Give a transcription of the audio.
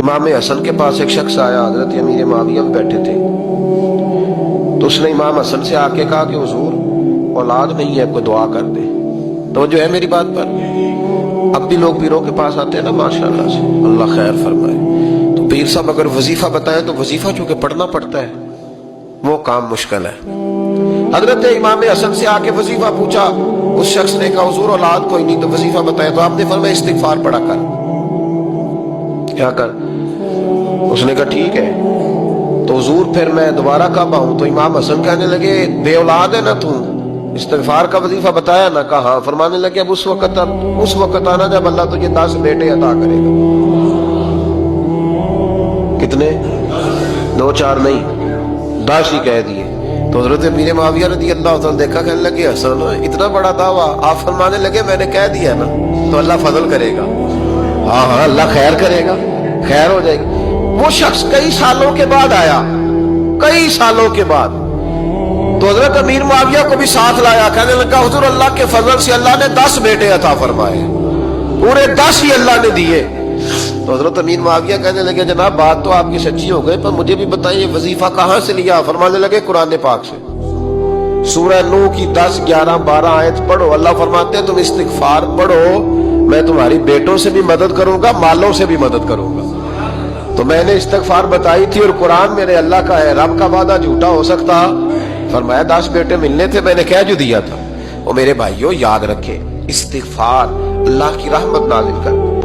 امام حسن کے پاس ایک شخص آیا، حضرت امیر معاویہ میں بیٹھے تھے، تو اس نے امام حسن سے آ کے کہا کہ حضور اولاد نہیں ہے، کوئی دعا کر دے۔ تو جو ہے میری بات پر، اب بھی لوگ پیروں کے پاس آتے ہیں نا، ماشاءاللہ سے اللہ خیر فرمائے، تو پیر صاحب اگر وظیفہ بتائیں تو وظیفہ چونکہ پڑھنا پڑتا ہے، وہ کام مشکل ہے۔ حضرت امام حسن سے آ کے وظیفہ پوچھا، اس شخص نے کہا حضور اولاد کوئی نہیں، تو وظیفہ بتائیں، تو آپ نے فرمایا استغفار پڑھا کر۔ کیا کر؟ اس نے کہا ٹھیک ہے۔ تو حضور پھر میں دوبارہ کب آؤں؟ تو امام حسن کہنے لگے بے اولاد ہے نا تو، استغفار کا وظیفہ بتایا نا؟ کہا ہاں۔ فرمانے لگے اب اس وقت آنا جب اللہ تجھے 10 بیٹے عطا کرے گا۔ کتنے؟ 2 4 نہیں، 10 ہی کہہ دیے۔ تو حضرت امیر معاویہ رضی اللہ تعالیٰ دیکھا، کہنے لگے حسن اتنا بڑا دعویٰ؟ آپ فرمانے لگے میں نے کہہ دیا نا، تو اللہ فضل کرے گا۔ ہاں ہاں اللہ خیر کرے گا، خیر ہو جائے گی۔ وہ شخص کئی سالوں کے بعد آیا، کئی سالوں کے بعد، تو حضرت امیر معاویہ کو بھی ساتھ لایا، کہنے لگا حضور اللہ کے فضل سے اللہ نے 10 بیٹے عطا فرمائے، پورے 10 ہی اللہ نے دیے۔ تو حضرت امیر معاویہ کہنے لگے جناب بات تو آپ کی سچی ہو گئی، پر مجھے بھی بتائیے وظیفہ کہاں سے لیا؟ فرمانے لگے قرآن پاک سے، سورہ نوح کی 10 11 12 آیت پڑھو۔ اللہ فرماتے ہیں تم استغفار پڑھو، میں تمہاری بیٹوں سے بھی مدد کروں گا، مالوں سے بھی مدد کروں گا۔ تو میں نے استغفار بتائی تھی، اور قرآن میرے اللہ کا ہے، رب کا وعدہ جھوٹا ہو سکتا؟ فرمایا 10 بیٹے ملنے تھے، میں نے کہہ جو دیا تھا۔ وہ میرے بھائیوں یاد رکھیں، استغفار اللہ کی رحمت نازل کر